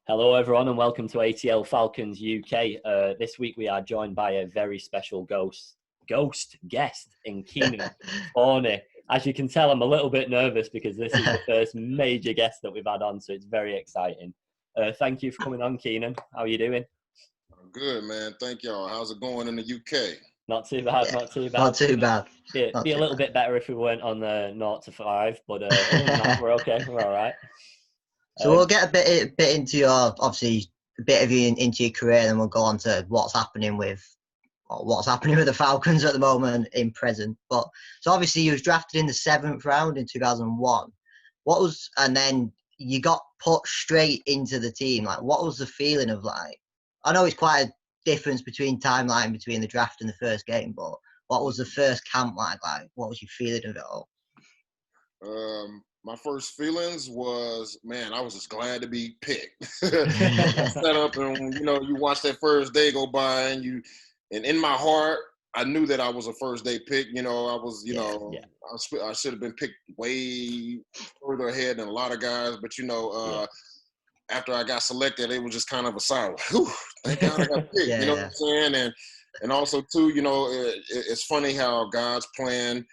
Hello, everyone, and welcome to ATL Falcons UK. This week we are joined by a very special ghost guest in Kynan Forney. As you can tell, I'm a little bit nervous because this is the first major guest that we've had on, so it's very exciting. Thank you for coming on, Kynan. How are you doing? I'm good, man. Thank y'all. How's it going in the UK? Not too bad, not too bad. Not too bad. Be a little bit better if we weren't on the 0 to 5, but other than that, we're okay. We're all right. So we'll get a bit into your, obviously, a bit of you into your career, and then we'll go on to what's happening with the Falcons at the moment in present. But so obviously you was drafted in the 7th round in 2001. And then you got put straight into the team. Like, what was the feeling of, like, I know it's quite a difference between timeline between the draft and the first game, but what was the first camp like? Like, what was your feeling of it all? My first feelings was, man, I was just glad to be picked. Set up, and you watch that first day go by, and in my heart, I knew that I was a first day pick. I was, I should have been picked way further ahead than a lot of guys, but after I got selected, it was just kind of a sigh. Whew, thank God I got picked. You know what I'm saying? And also too, it's funny how God's plan,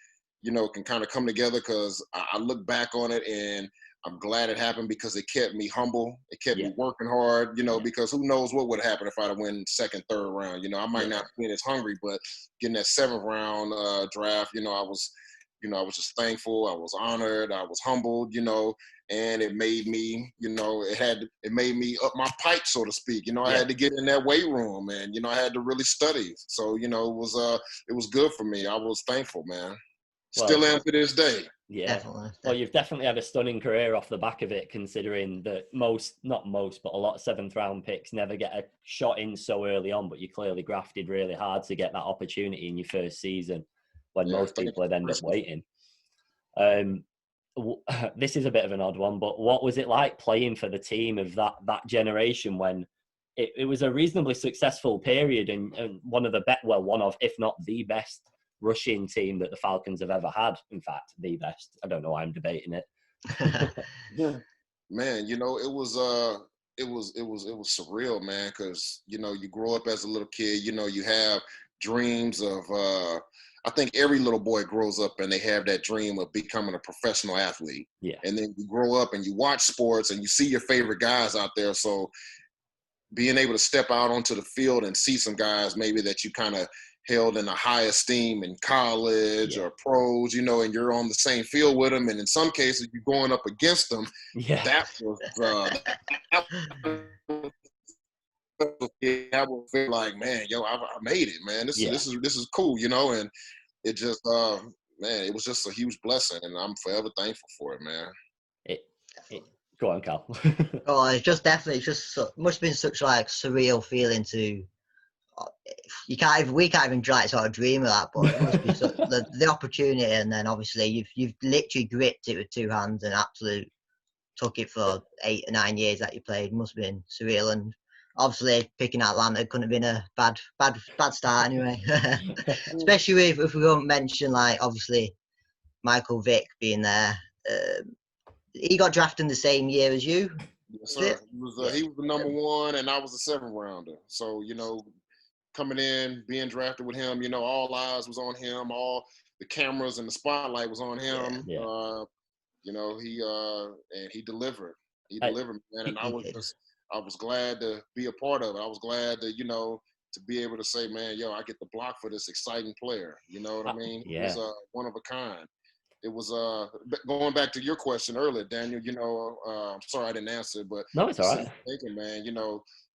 can kind of come together, because I look back on it and I'm glad it happened, because it kept me humble. It kept me working hard, because who knows what would have happened if I'd have won second, third round. I might not have been as hungry, but getting that 7th round draft, I was just thankful. I was honored. I was humbled, and it made me, it made me up my pipe, so to speak. I had to get in that weight room, and, I had to really study. So, it was good for me. I was thankful, man. Still am to this day. Yeah. Definitely. Well, you've definitely had a stunning career off the back of it, considering that not most, but a lot of 7th round picks never get a shot in so early on, but you clearly grafted really hard to get that opportunity in your first season when most people would end up waiting. This is a bit of an odd one, but what was it like playing for the team of that generation when it was a reasonably successful period and one of, if not the best rushing team that the Falcons have ever had? In fact, the best. I don't know why I'm debating it. Man, it was surreal, man, because you grow up as a little kid, you have dreams of I think every little boy grows up and they have that dream of becoming a professional athlete. Yeah. And then you grow up and you watch sports and you see your favorite guys out there. So being able to step out onto the field and see some guys maybe that you kind of held in a high esteem in college or pros, and you're on the same field with them. And in some cases, you're going up against them. Yeah. That would feel like, man, I made it, man. This is cool, and it just, man, it was just a huge blessing, and I'm forever thankful for it, man. Go on, Cal. It's just must have been such like surreal feeling to. We can't even try to sort of dream of that, but it must be the opportunity, and then obviously you've literally gripped it with 2 hands and took it for 8 or 9 years that you played. It must have been surreal, and obviously picking Atlanta couldn't have been a bad start anyway. Especially if we don't mention, like, obviously Michael Vick being there. He got drafted in the same year as you. Yes, sir. He was the number 1, and I was the 7th rounder. So coming in, being drafted with him, all eyes was on him, all the cameras and the spotlight was on him. Yeah. He delivered. He delivered, man, and I was glad to be a part of it. I was glad to, to be able to say, man, I get the block for this exciting player. You know what I mean? Yeah. It was one of a kind. It was going back to your question earlier, Daniel. I'm sorry I didn't answer, but no, it's all right. Thinking, man,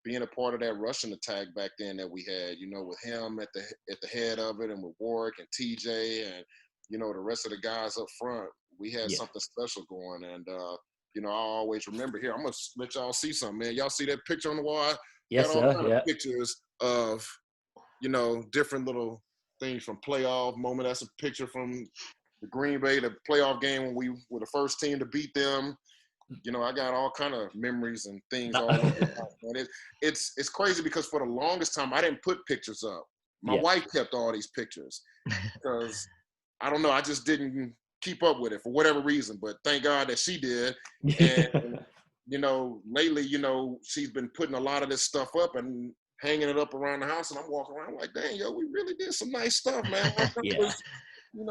being a part of that Russian attack back then that we had, with him at the head of it, and with Warwick and TJ and the rest of the guys up front, we had something special going. And I always remember here. I'm gonna let y'all see something, man. Y'all see that picture on the wall? Yes, got all sir. kind of pictures of different little things from playoff moment. That's a picture from the Green Bay, the playoff game when we were the first team to beat them. I got all kind of memories and things all over the house, man. It's crazy, because for the longest time I didn't put pictures up. My wife kept all these pictures because I don't know, I just didn't keep up with it for whatever reason. But thank God that she did. And lately, she's been putting a lot of this stuff up and hanging it up around the house, and I'm walking around like, dang, yo, we really did some nice stuff, man. Yeah.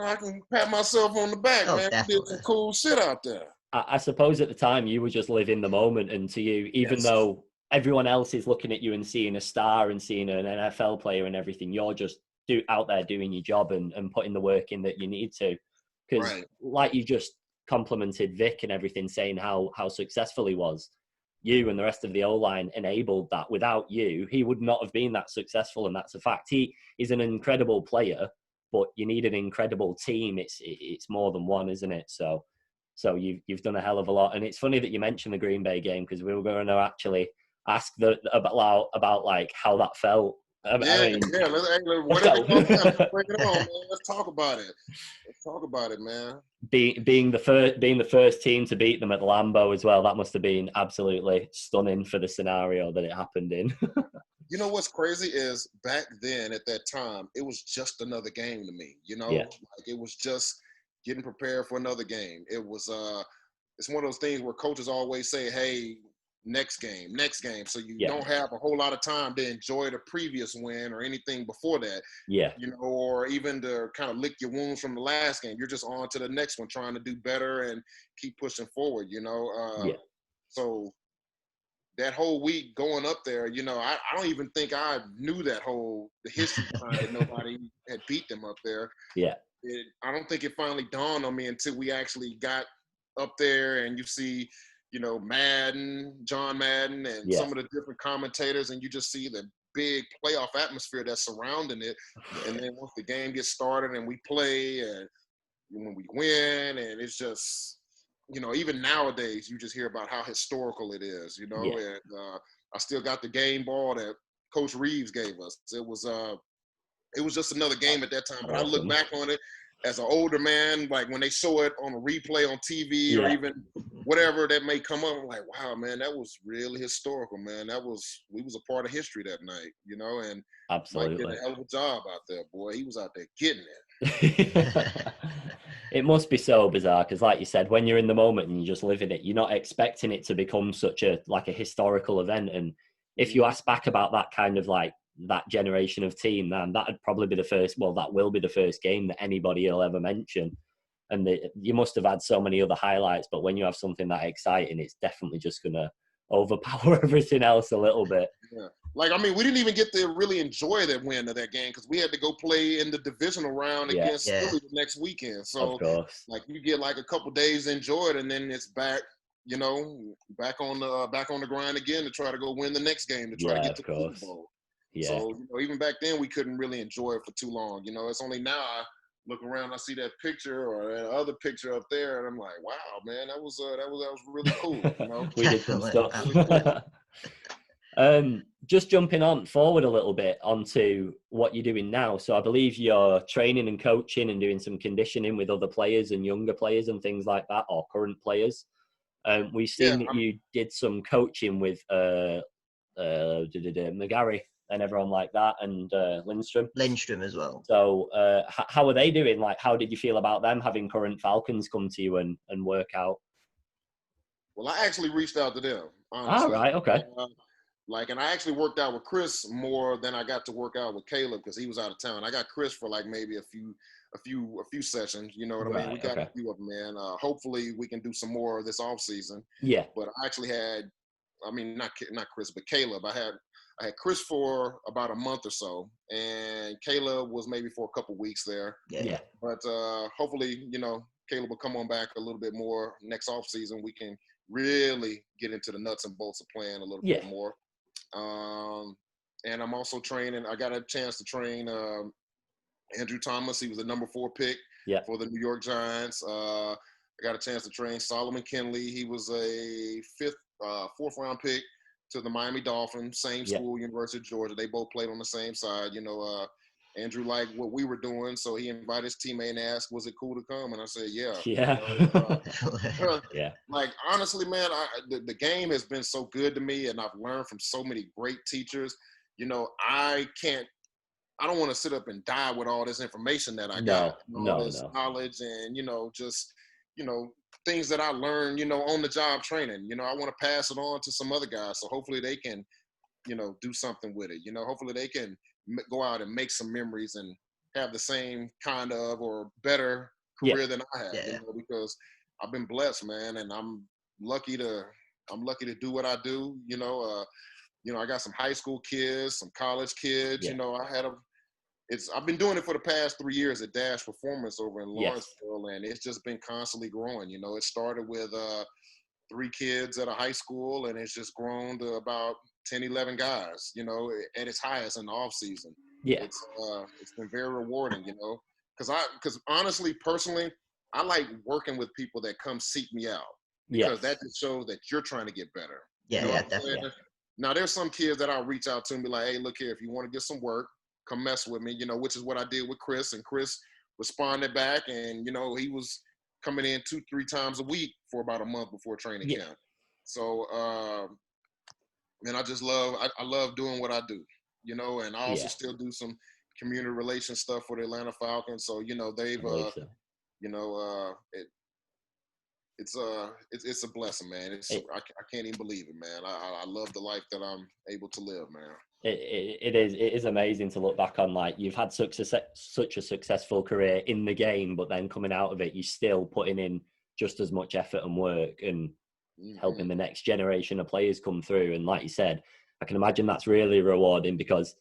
I can pat myself on the back, man. We did some cool shit out there. I suppose at the time you were just living the moment, and to you, even though everyone else is looking at you and seeing a star and seeing an NFL player and everything, you're just out there doing your job and putting the work in that you need to. Because like you just complimented Vick and everything, saying how successful he was. You and the rest of the O-line enabled that. Without you, he would not have been that successful, and that's a fact. He is an incredible player, but you need an incredible team. It's more than one, isn't it? So you've done a hell of a lot. And it's funny that you mentioned the Green Bay game, because we were going to actually ask about like how that felt. Let's bring it on, man. Let's talk about it. Let's talk about it, man. Being the first team to beat them at Lambeau as well, that must have been absolutely stunning for the scenario that it happened in. You know what's crazy is back then at that time, it was just another game to me. Like it was just getting prepared for another game. It was it's one of those things where coaches always say, hey, next game. So you don't have a whole lot of time to enjoy the previous win or anything before that. Yeah. Or even to kind of lick your wounds from the last game. You're just on to the next one, trying to do better and keep pushing forward, So that whole week going up there, I don't even think I knew the history behind it. Nobody had beat them up there. Yeah. I don't think it finally dawned on me until we actually got up there and you see, John Madden and some of the different commentators, and you just see the big playoff atmosphere that's surrounding it. And then once the game gets started and we play and when we win, and it's just, even nowadays you just hear about how historical it is, and I still got the game ball that Coach Reeves gave us. It was just another game at that time, but I look back on it as an older man, like when they show it on a replay on TV or even whatever that may come up, I'm like, wow, man, that was really historical, man. We was a part of history that night, and absolutely Mike did a hell of a job out there, boy. He was out there getting it. It must be so bizarre because, like you said, when you're in the moment and you're just living it, you're not expecting it to become such a historical event. And if you ask back about that kind of like that generation of team, man, that'd probably be the first. Well, that will be the first game that anybody will ever mention. And you must have had so many other highlights, but when you have something that exciting, it's definitely just gonna overpower everything else a little bit. Yeah. Like, I mean, we didn't even get to really enjoy that win of that game because we had to go play in the divisional round against Philly the next weekend. So, like, you get like a couple days to enjoy it, and then it's back, back on the grind again to try to go win the next game to try to get to the Super Bowl. Yeah. So, even back then we couldn't really enjoy it for too long. It's only now I look around, I see that picture or that other picture up there, and I'm like, wow, man, that was really cool. We did some stuff. Just jumping on forward a little bit onto what you're doing now. So I believe you're training and coaching and doing some conditioning with other players and younger players and things like that, or current players. We've seen that you did some coaching with McGarry and everyone like that, and Lindstrom as well. So how are they doing? Like, how did you feel about them having current Falcons come to you and work out? Well, I actually reached out to them, honestly. Right, okay. And I actually worked out with Chris more than I got to work out with Caleb because he was out of town. I got Chris for like maybe a few sessions. You know what I mean? We got a few of them, man. Hopefully we can do some more this off season. Yeah. But I actually had, not Chris, but Caleb. I had Chris for about a month or so, and Caleb was maybe for a couple weeks there. Yeah. But hopefully, Caleb will come on back a little bit more next off season. We can really get into the nuts and bolts of playing a little bit more. And I'm also training. I got a chance to train Andrew Thomas. He was the number 4 pick for the New York Giants. I got a chance to train Solomon Kinley. He was a 4th round pick to the Miami Dolphins, same school, University of Georgia. They both played on the same side. Andrew liked what we were doing, so he invited his teammate and asked, was it cool to come? And I said, yeah. Yeah. Like, honestly, man, the game has been so good to me, and I've learned from so many great teachers. I don't want to sit up and die with all this information that I got, all this knowledge and, just things that I learned, on the job training. I want to pass it on to some other guys. So hopefully they can, do something with it. Hopefully they can go out and make some memories and have the same kind of or better career than I have. Because I've been blessed, man, and I'm lucky to do what I do. I got some high school kids, some college kids. I've been doing it for the past 3 years at Dash Performance over in Lawrenceville, and it's just been constantly growing. It started with 3 kids at a high school, and it's just grown to about 10, 11 guys, at its highest in the off season. Yeah. It's been very rewarding, because honestly, personally, I like working with people that come seek me out, because that just shows that you're trying to get better. Definitely. Now, there's some kids that I'll reach out to and be like, hey, look here, if you want to get some work, come mess with me, which is what I did with Chris. And Chris responded back, and, he was coming in 2-3 times a week for about a month before training camp. So, man, I just I love doing what I do, and I also still do some community relations stuff for the Atlanta Falcons. So, they've, it's a blessing, man. I can't even believe it, man. I love the life that I'm able to live, man. It is amazing to look back on. Like, you've had such a successful career in the game, but then coming out of it, you're still putting in just as much effort and work and helping the next generation of players come through. And like you said, I can imagine that's really rewarding, because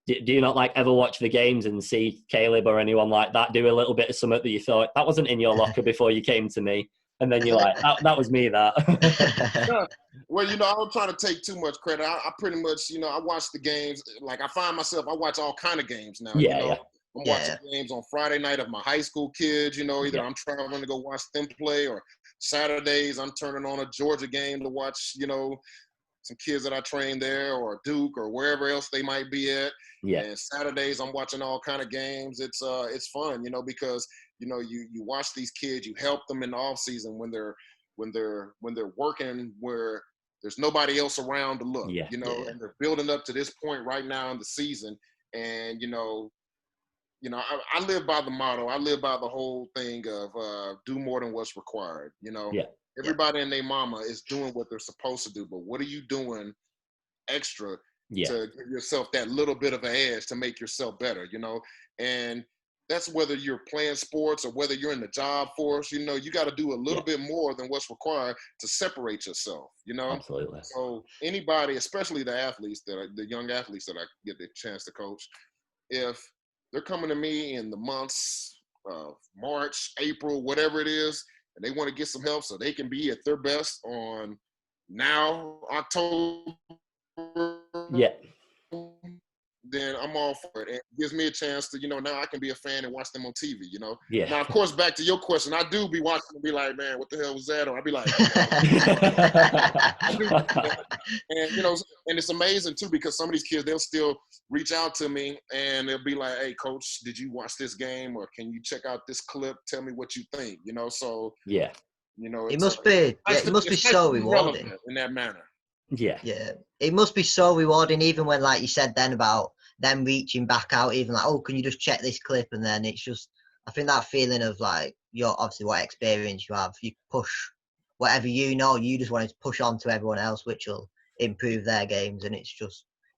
do you not ever watch the games and see Caleb or anyone like that do a little bit of something that you thought that wasn't in your locker before you came to me? And then you're like, that was me, that. Well, I don't try to take too much credit. I pretty much, I watch the games. Like, I find myself, I watch all kind of games now. I'm watching games on Friday night of my high school kids, either I'm traveling to go watch them play, or Saturdays I'm turning on a Georgia game to watch, some kids that I train there, or Duke, or wherever else they might be at. And Saturdays I'm watching all kind of games. It's fun, because you watch these kids, you help them in the off season when they're working where there's nobody else around to look, and they're building up to this point right now in the season. And I live by the motto. I live by the whole thing of do more than what's required. Everybody and their mama is doing what they're supposed to do, but what are you doing extra to give yourself that little bit of an edge to make yourself better? And that's whether you're playing sports or whether you're in the job force. You got to do a little bit more than what's required to separate yourself. Absolutely. So anybody, especially the young athletes that I get the chance to coach, if they're coming to me in the months of March, April, whatever it is, and they want to get some help so they can be at their best on now, October, then I'm all for it. And it gives me a chance to, now I can be a fan and watch them on TV, Now, of course, back to your question, I do be watching and be like, man, what the hell was that? Or I'd be like, and, and it's amazing too, because some of these kids, they'll still reach out to me and they'll be like, hey, coach, did you watch this game? Or can you check out this clip? Tell me what you think, so. It must be so rewarding in that manner. It must be so rewarding, even when, like you said then, about them reaching back out, even like, oh, can you just check this clip? And then it's just, I think that feeling of like, you're obviously what experience you have, you push whatever you just want to push on to everyone else, which will improve their games. And it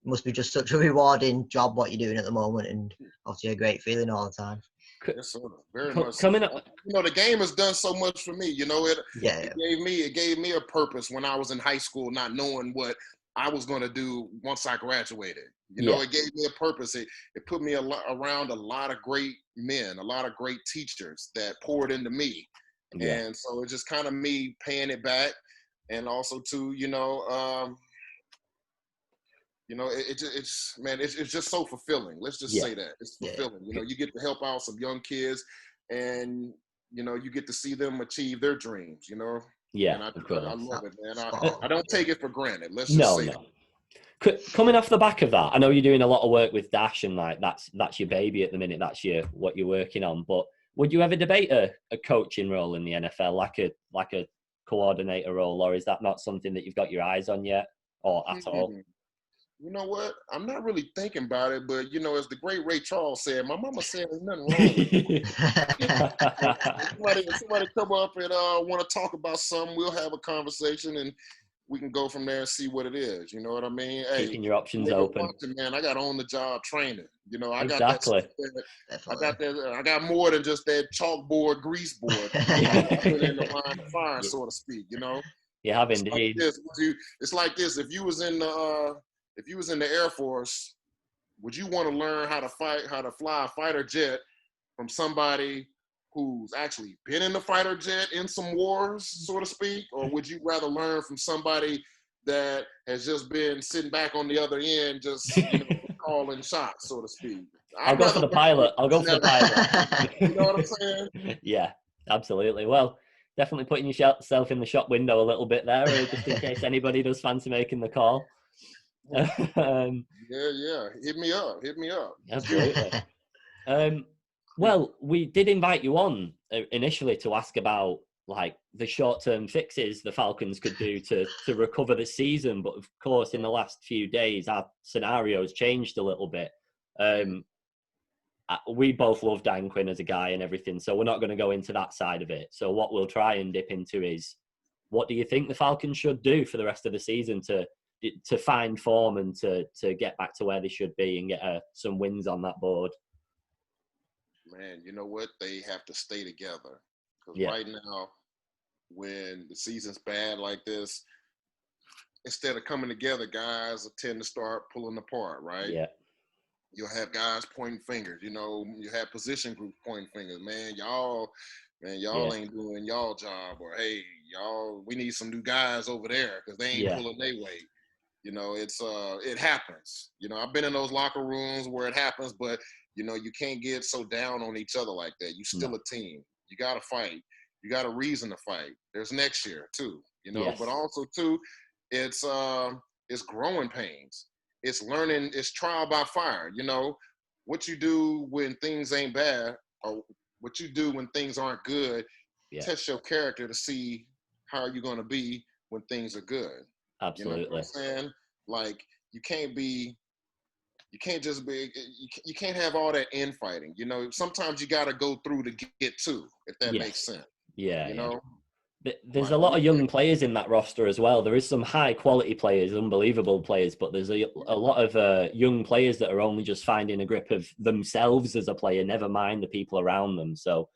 must be just such a rewarding job what you're doing at the moment, and obviously a great feeling all the time. Yes, sir. Very much. Coming up, the game has done so much for me. It gave me a purpose when I was in high school, not knowing what I was going to do once I graduated. It gave me a purpose. It put me around a lot of great men, a lot of great teachers that poured into me, and so it's just kind of me paying it back, and also too, it's just so fulfilling. Let's just say that it's fulfilling. You get to help out some young kids, and you get to see them achieve their dreams. And I love it, man. I don't take it for granted. Let's just say that. Coming off the back of that, I know you're doing a lot of work with Dash, and like that's your baby at the minute. That's what you're working on. But would you ever debate a coaching role in the NFL, like a coordinator role, or is that not something that you've got your eyes on yet, or at all? You know what? I'm not really thinking about it, but you know, as the great Ray Charles said, my mama said there's nothing wrong with it. Somebody come up and want to talk about something, we'll have a conversation and we can go from there and see what it is. You know what I mean? Hey, Keeping your options open. Man, I got on the job training. You know, I got Exactly. I got more than just that chalkboard, grease board. I put in the line of fire, so to speak. You know. You have indeed. It's like this. If you was in the Air Force, would you want to learn how to fly a fighter jet from somebody who's actually been in the fighter jet in some wars, so to speak, or would you rather learn from somebody that has just been sitting back on the other end, just calling shots, so to speak? I'll go for the pilot. You know what I'm saying? Yeah, absolutely. Well, definitely putting yourself in the shop window a little bit there, just in case anybody does fancy making the call. Yeah. Hit me up. Absolutely. Well, we did invite you on initially to ask about like the short-term fixes the Falcons could do to recover the season, but of course, in the last few days, our scenario's changed a little bit. We both love Dan Quinn as a guy and everything, so we're not going to go into that side of it. So what we'll try and dip into is, what do you think the Falcons should do for the rest of the season to find form and to get back to where they should be and get some wins on that board? Man, you know what? They have to stay together. Because right now, when the season's bad like this, instead of coming together, guys tend to start pulling apart, right? Yeah. You'll have guys pointing fingers. You know, you have position groups pointing fingers. Man, y'all ain't doing y'all job. Or, hey, y'all, we need some new guys over there because they ain't pulling their weight. You know, it happens. You know, I've been in those locker rooms where it happens, but you know, you can't get so down on each other like that. You still a team. You got to fight. You got a reason to fight. There's next year too, you know. But also too, it's growing pains. It's learning. It's trial by fire. You know, what you do when things ain't bad, or what you do when things aren't good. Test your character to see how you're going to be when things are good. Absolutely. You know what I'm saying? Like you can't have all that infighting. You know, sometimes you got to go through to get to, if that makes sense. Yeah. You know, there's a lot of young players in that roster as well. There is some high quality players, unbelievable players, but there's a lot of young players that are only just finding a grip of themselves as a player, never mind the people around them. So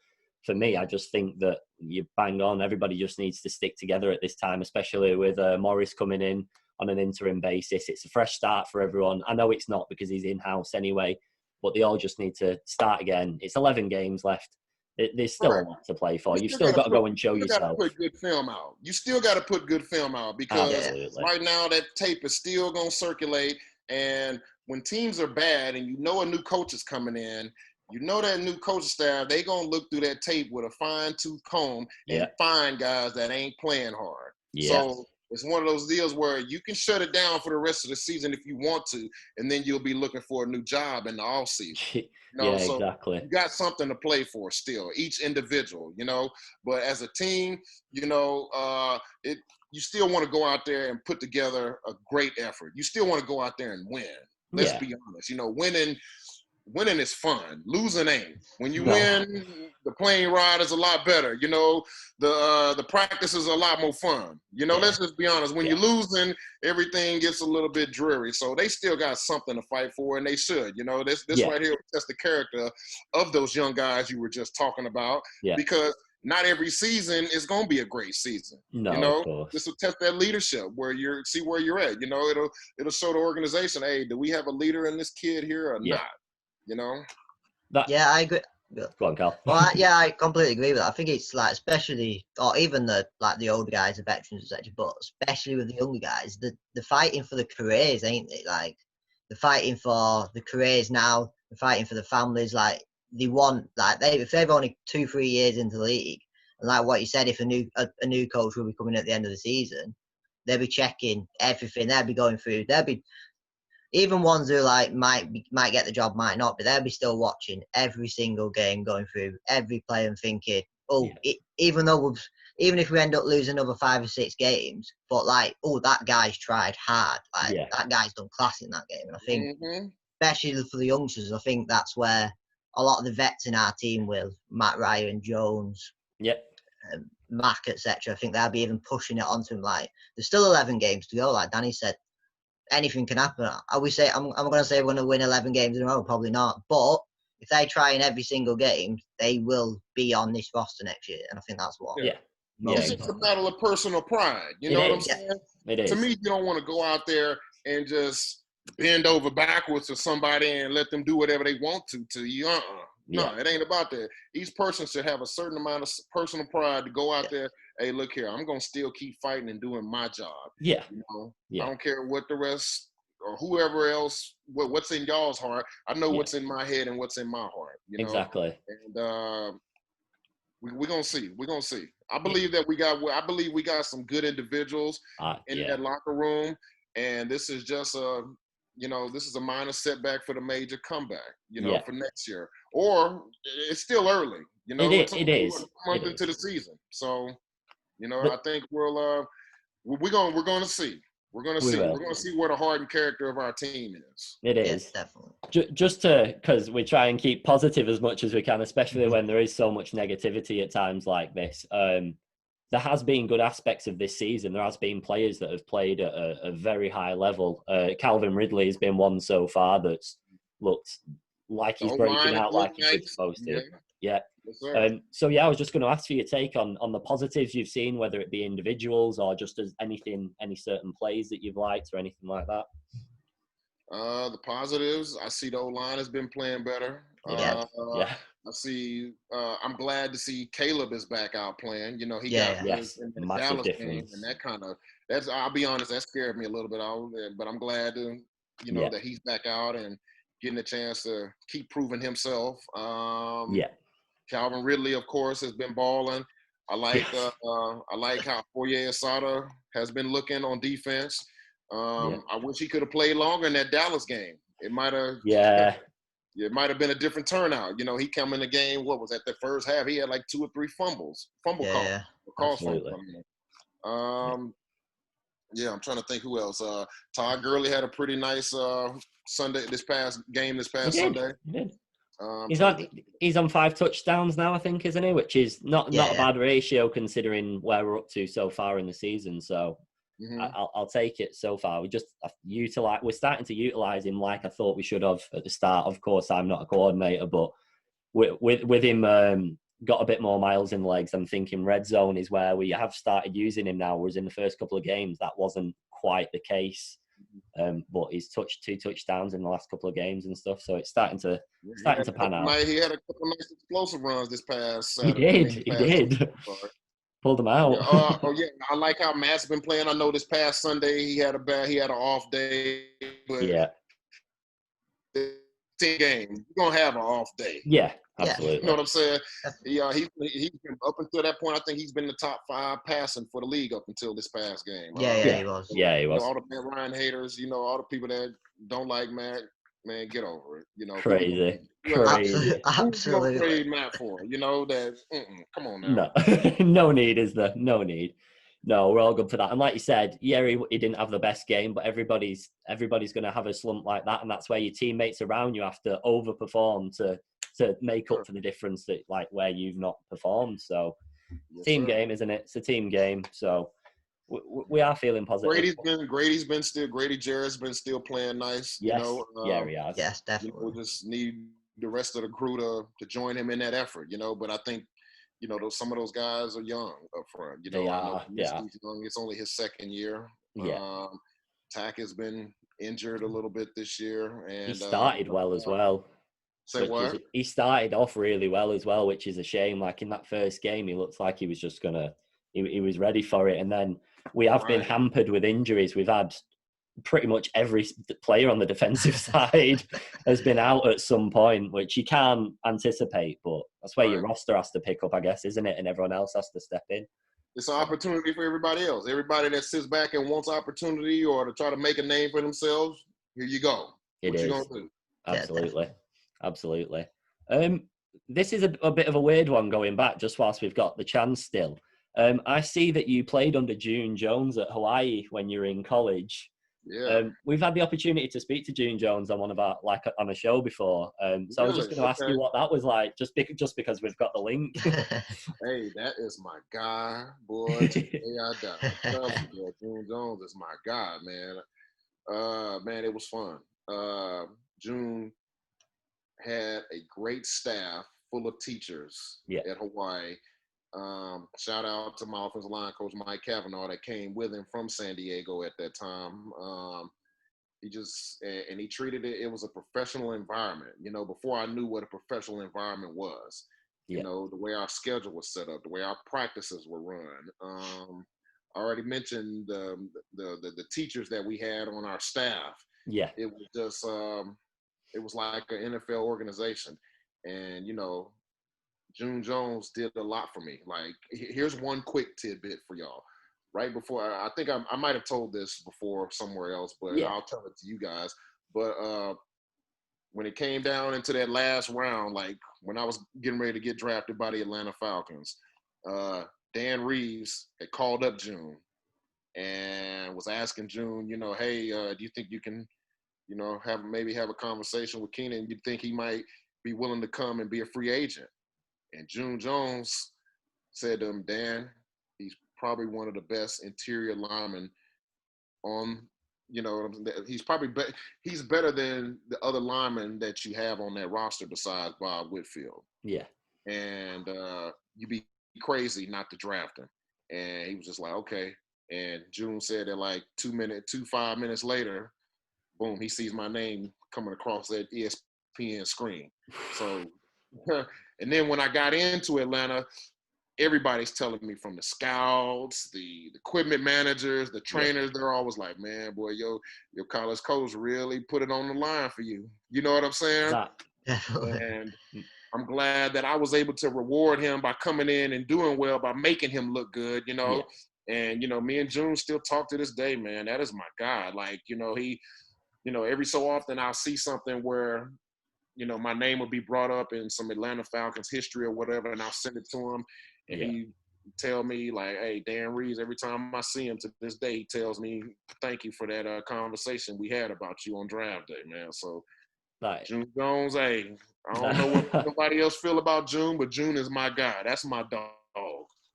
for me, I just think that you bang on. Everybody just needs to stick together at this time, especially with Morris coming in on an interim basis. It's a fresh start for everyone. I know it's not because he's in-house anyway, but they all just need to start again. It's 11 games left. There's still a lot to play for. You've still got to go and show yourself. You still got to put good film out. You still got to put good film out because right now that tape is still going to circulate. And when teams are bad and you know a new coach is coming in, you know that new coaching staff, they going to look through that tape with a fine-tooth comb and find guys that ain't playing hard. So it's one of those deals where you can shut it down for the rest of the season if you want to, and then you'll be looking for a new job in the offseason. You know? So exactly. You got something to play for still, each individual, you know. But as a team, you know, you still want to go out there and put together a great effort. You still want to go out there and win. Let's be honest. You know, winning is fun. Losing ain't. When you win, the plane ride is a lot better. You know, the practice is a lot more fun. You know, let's just be honest. When you're losing, everything gets a little bit dreary. So they still got something to fight for, and they should. You know, this right here tests the character of those young guys you were just talking about. Because not every season is going to be a great season. No, you know, of course. This will test that leadership where see where you're at. You know, it'll show the organization, hey, do we have a leader in this kid here or not? You know? I agree. Go on, Cal. Well, I completely agree with that. I think it's like, especially, or even the older guys, the veterans, etc., but especially with the younger guys, they're fighting for the careers, ain't they? Like, they're fighting for the careers now. They're fighting for the families. Like, they want, like, if they've only 2-3 years into the league, and like what you said, if a new coach will be coming at the end of the season, they'll be checking everything. They'll be going through. They'll be. Even ones who like might get the job, might not, but they'll be still watching every single game, going through every play and thinking, even though even if we end up losing another 5 or 6 games, but like, oh, that guy's tried hard. Like that guy's done class in that game. And I think, especially for the youngsters, I think that's where a lot of the vets in our team will, Matt Ryan, Jones, Mac, etc. I think they'll be even pushing it onto him. Like, there's still 11 games to go. Like Danny said, anything can happen. I'm going to say we're going to win 11 games in a row. Probably not. But if they try in every single game, they will be on this roster next year. And I think that's what. It's just a battle of personal pride. You know what I'm saying? It is. To me, you don't want to go out there and just bend over backwards to somebody and let them do whatever they want to you. No, it ain't about that. Each person should have a certain amount of personal pride to go out there. Hey, look here, I'm going to still keep fighting and doing my job. Yeah. You know, I don't care what the rest or whoever else, what's in y'all's heart. I know what's in my head and what's in my heart. You know? Exactly. And we're going to see. We're going to see. I believe that we got some good individuals in that locker room. And this is just this is a minor setback for the major comeback, for next year. Or it's still early, It is. A month into the season. So, I think we're going to see. We're going to see. We're going to see what the hardened character of our team is. It is. Yes, definitely. Just because we try and keep positive as much as we can, especially when there is so much negativity at times like this. There has been good aspects of this season. There has been players that have played at a very high level. Calvin Ridley has been one so far that's looked like he's breaking out like he's supposed to. Yeah. Yes, so I was just going to ask for your take on the positives you've seen, whether it be individuals or just as any certain plays that you've liked or anything like that. The positives, I see the O-line has been playing better. I see. I'm glad to see Caleb is back out playing. He got in the Dallas game, and I'll be honest, that scared me a little bit. But I'm glad to, that he's back out and getting a chance to keep proving himself. Calvin Ridley, of course, has been balling. I like how Foye Asada has been looking on defense. I wish he could have played longer in that Dallas game. It might have. It might have been a different turnout. He come in the game. What was that? The first half, he had like 2 or 3 fumble calls. I'm trying to think who else. Todd Gurley had a pretty nice Sunday. This past Sunday. He did. He's on 5 touchdowns now, I think, isn't he? Which is not a bad ratio considering where we're up to so far in the season. So. I'll take it so far. We're starting to utilize him like I thought we should have at the start. Of course, I'm not a coordinator, but with him got a bit more miles in the legs. I'm thinking red zone is where we have started using him now, whereas in the first couple of games that wasn't quite the case. But he's touched 2 touchdowns in the last couple of games and stuff, so it's starting to pan out. He had a couple of nice explosive runs this past Saturday. He did. Pulled them out. I like how Matt's been playing. I know this past Sunday he had an off day. But team game, you're gonna have an off day. Yeah, absolutely. You know what I'm saying? He's been up until that point. I think he's been the top 5 passing for the league up until this past game. He was. Yeah, he was. All the Matt Ryan haters, all the people that don't like Matt, man, get over it. Crazy. Absolutely. What trade Matt for? Come on now. No, no need, is there? No need. No, we're all good for that. And like you said, he didn't have the best game, but everybody's going to have a slump like that, and that's where your teammates around you have to overperform to make up for the difference that where you've not performed. So, team game, isn't it? It's a team game. So. We are feeling positive. Grady Jarrett's been still playing nice. Yes. He has. Yes, definitely. We just need the rest of the crew to join him in that effort, But I think, some of those guys are young up front. They are. It's only his second year. Yeah. Tack has been injured a little bit this year, and he started well as well. He started off really well as well, which is a shame. Like in that first game, he looked like he was just gonna. He was ready for it, and then we have been hampered with injuries. We've had pretty much every player on the defensive side has been out at some point, which you can't anticipate, but that's where your roster has to pick up, I guess, isn't it? And everyone else has to step in. It's an opportunity for everybody else. Everybody that sits back and wants opportunity or to try to make a name for themselves, here you go. What you gonna do? Absolutely. This is a bit of a weird one going back, just whilst we've got the chance still. I see that you played under June Jones at Hawaii when you were in college. Yeah. We've had the opportunity to speak to June Jones on one of our on a show before. So I was just going to ask you what that was like, just because we've got the link. Hey, that is my guy, boy. Today I die. June Jones is my guy, man. Man, it was fun. June had a great staff full of teachers at Hawaii. Shout out to my offensive line coach, Mike Cavanaugh, that came with him from San Diego at that time. He treated it was a professional environment, before I knew what a professional environment was. The way our schedule was set up, the way our practices were run. I already mentioned the teachers that we had on our staff. Yeah. It was just it was like an NFL organization. And June Jones did a lot for me. Like, here's one quick tidbit for y'all. Right before, I think I might have told this before somewhere else, but I'll tell it to you guys. But when it came down into that last round, like when I was getting ready to get drafted by the Atlanta Falcons, Dan Reeves had called up June and was asking June, hey, do you think you can, have a conversation with Kynan? You think he might be willing to come and be a free agent? And June Jones said to him, Dan, he's probably one of the best interior linemen on, he's probably he's better than the other linemen that you have on that roster besides Bob Whitfield. Yeah. And you'd be crazy not to draft him. And he was just like, okay. And June said that like 5 minutes later, boom, he sees my name coming across that ESPN screen. So, and then when I got into Atlanta, everybody's telling me, from the scouts, the equipment managers, the trainers, they're always like, man, boy, your college coach really put it on the line for you. You know what I'm saying? And I'm glad that I was able to reward him by coming in and doing well, by making him look good, And, me and June still talk to this day, man. That is my guy. Like, he, every so often I'll see something where, my name will be brought up in some Atlanta Falcons history or whatever, and I'll send it to him. And he tell me, like, hey, Dan Reeves, every time I see him to this day, he tells me, thank you for that conversation we had about you on draft day, man. So, June Jones, hey, I don't know what nobody else feel about June, but June is my guy. That's my dog.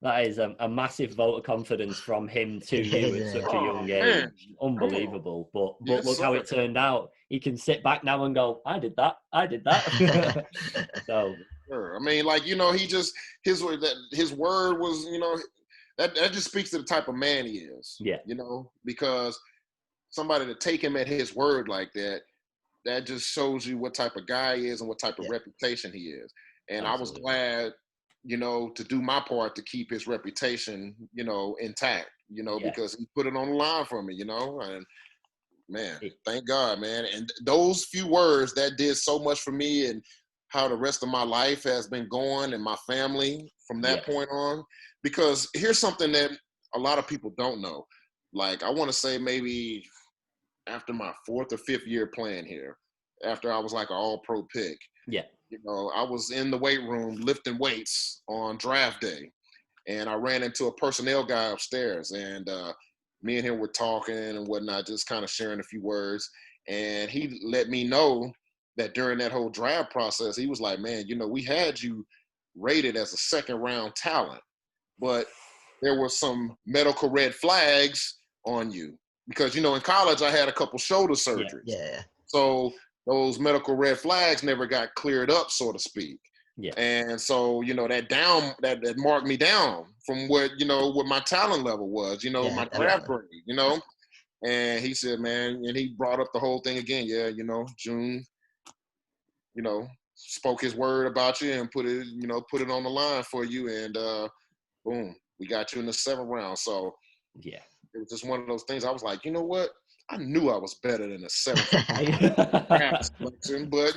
That is a massive vote of confidence from him to you at such a young age. Unbelievable. But look how it turned out. He can sit back now and go, I did that. So, sure. I mean, like, he just, his word was, that just speaks to the type of man he is. Yeah. Because somebody to take him at his word like that just shows you what type of guy he is and what type of reputation he is. And I was glad, to do my part to keep his reputation, intact, because he put it on the line for me, and man, thank God, man. And those few words that did so much for me and how the rest of my life has been going and my family from that point on, because here's something that a lot of people don't know. Like, I want to say maybe after my 4th or 5th year playing here, after I was like an all-pro pick. Yeah. I was in the weight room lifting weights on draft day, and I ran into a personnel guy upstairs, and me and him were talking and whatnot, just kind of sharing a few words. And he let me know that during that whole draft process, he was like, man, we had you rated as a 2nd-round talent, but there were some medical red flags on you because, in college I had a couple shoulder surgeries. Yeah. So those medical red flags never got cleared up, so to speak. Yeah. And so, that marked me down from what my talent level was, my draft grade, And he said, man, and he brought up the whole thing again. Yeah, June, spoke his word about you and put it on the line for you. And boom, we got you in the 7th round. So yeah, it was just one of those things. I was like, you know what? I knew I was better than a 7th selection, but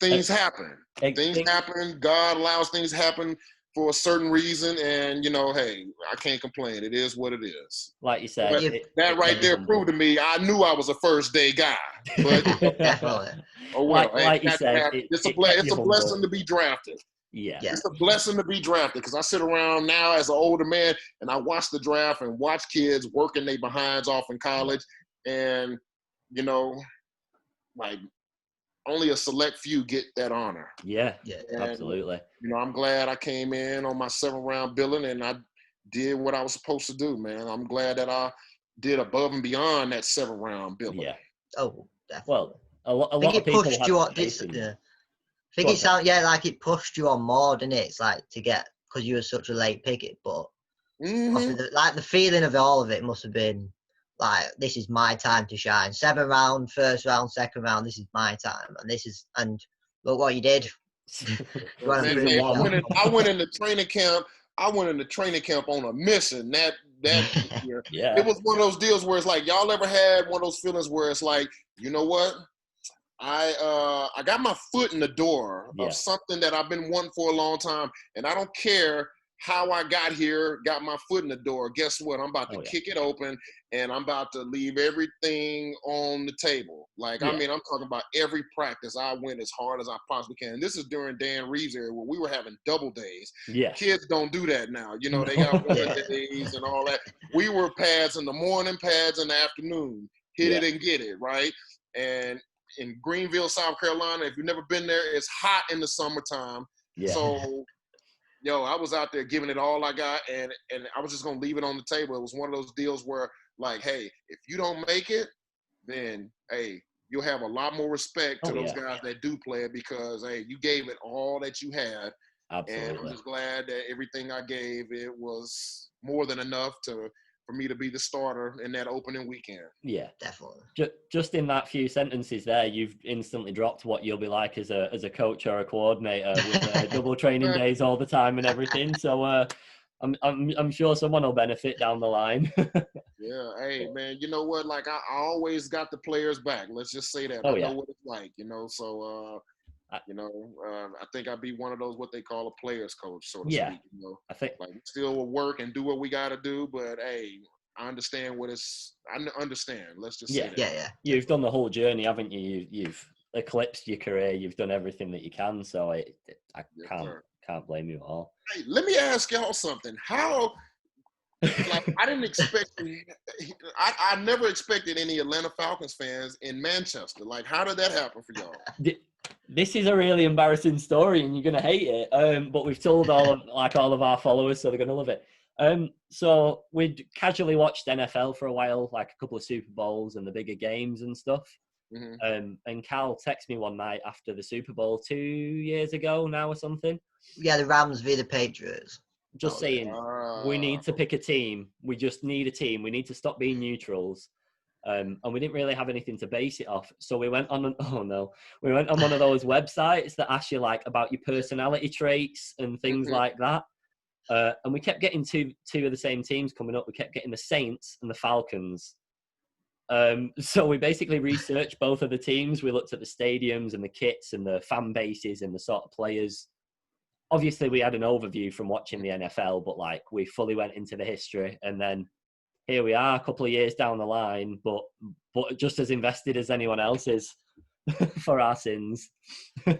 things happen. Things happen. God allows things to happen for a certain reason, and hey, I can't complain. It is what it is. Like you said, that right there proved to me I knew I was a first-day guy. But definitely. oh well, like you said, it's a blessing to be drafted. Yeah. It's a blessing to be drafted because I sit around now as an older man and I watch the draft and watch kids working their behinds off in college. And, you know, like only a select few get that honor. Yeah, And, absolutely. You know, I'm glad I came in on my 7th round billing and I did what I was supposed to do, man. I'm glad that I did above and beyond that 7th round billing. Yeah. Oh, definitely. Well, a lot of people pushed you on. I think it sounds like it pushed you on more, didn't it? It's like to get because you were such a late picket, but the feeling of all of it must have been like this is my time to shine. 7th round, 1st round, 2nd round. This is my time, and look what you did. I went into training camp. I went into training camp on a mission. That year, it was one of those deals where it's like y'all ever had one of those feelings where it's like, you know what? I got my foot in the door of something that I've been wanting for a long time, and I don't care how I got here, got my foot in the door. Guess what? I'm about to kick it open, and I'm about to leave everything on the table. Like, I mean, I'm talking about every practice. I went as hard as I possibly can. And this is during Dan Reeves' era where we were having double days. Yeah. Kids don't do that now. You know, they got one days and all that. We were pads in the morning, pads in the afternoon. Hit it and get it, right? And in Greenville, South Carolina, if you've never been there, it's hot in the summertime. Yeah. So, I was out there giving it all I got, and I was just going to leave it on the table. It was one of those deals where, like, hey, if you don't make it, then, hey, you'll have a lot more respect to those guys that do play it because, hey, you gave it all that you had. Absolutely. And I'm just glad that everything I gave, it was more than enough for me to be the starter in that opening weekend. Yeah, definitely. Just in that few sentences there, you've instantly dropped what you'll be like as a coach or a coordinator with double training days all the time and everything. So I'm sure someone will benefit down the line. Yeah, hey man, you know what? Like I always got the players back. Let's just say that. I know what it's like, So I think I'd be one of those what they call a players coach, so to speak. I think like we still will work and do what we got to do, but hey, I understand I understand. Let's just say that. Yeah. You've done the whole journey, haven't you? You've eclipsed your career. You've done everything that you can. So I can't blame you at all. Hey, let me ask y'all something. How? Like I didn't expect. I never expected any Atlanta Falcons fans in Manchester. Like, how did that happen for y'all? This is a really embarrassing story, and you're gonna hate it. But we've told all of our followers, so they're gonna love it. So we'd casually watched NFL for a while, like a couple of Super Bowls and the bigger games and stuff. Mm-hmm. And Cal texted me one night after the Super Bowl 2 years ago now or something. Yeah, the Rams v the Patriots. Just saying, we need to pick a team. We just need a team. We need to stop being neutrals. And we didn't really have anything to base it off. So we went on one of those websites that ask you like about your personality traits and things like that. And we kept getting two of the same teams coming up. We kept getting the Saints and the Falcons. So we basically researched both of the teams. We looked at the stadiums and the kits and the fan bases and the sort of players. Obviously, we had an overview from watching the NFL, but like we fully went into the history, and then here we are, a couple of years down the line, but just as invested as anyone else is for our sins. Yes,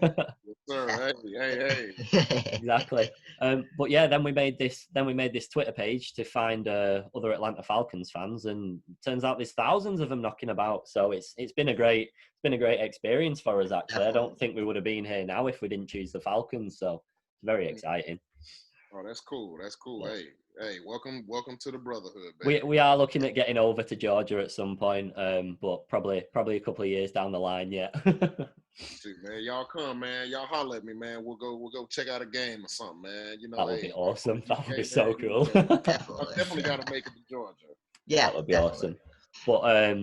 sir. Hey. Exactly. But yeah, then we made this Twitter page to find other Atlanta Falcons fans, and it turns out there's thousands of them knocking about. So it's been a great experience for us. Actually, I don't think we would have been here now if we didn't choose the Falcons. So it's very exciting. Oh, that's cool. Yeah. Hey, welcome to the brotherhood, baby. We are looking at getting over to Georgia at some point, but probably a couple of years down the line, yeah. Shoot, man, y'all come, man. Y'all holler at me, man. We'll go check out a game or something, man. That would be awesome. That would be so cool. I definitely got to make it to Georgia. Yeah, that would be awesome. But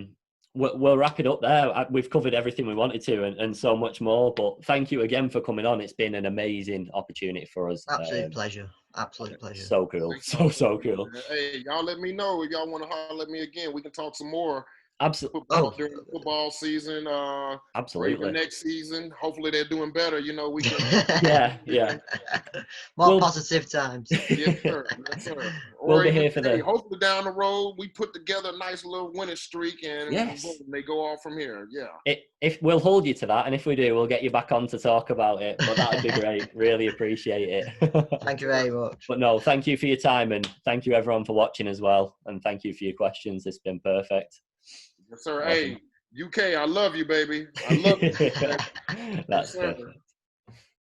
we'll wrap it up there. We've covered everything we wanted to and so much more. But thank you again for coming on. It's been an amazing opportunity for us. Absolute pleasure. So cool. So cool. Hey, y'all let me know if y'all want to holler at me again. We can talk some more. Absolutely. football during the football season. Pray for Absolutely. next season. Hopefully they're doing better. You know, we can. Yeah. More positive times. Yes, sir. Yes, sir. We'll Or be even, here for the. hopefully down the road we put together a nice little winning streak and Yes. boom, they go off from here. Yeah. If we'll hold you to that, and if we do, we'll get you back on to talk about it. But that'd be great. Really appreciate it. Thank you very much. But no, thank you for your time, and thank you everyone for watching as well. And thank you for your questions. It's been perfect. Yes, sir. Awesome. Hey, UK, I love you, baby. I love you. That's Yes, sir. perfect.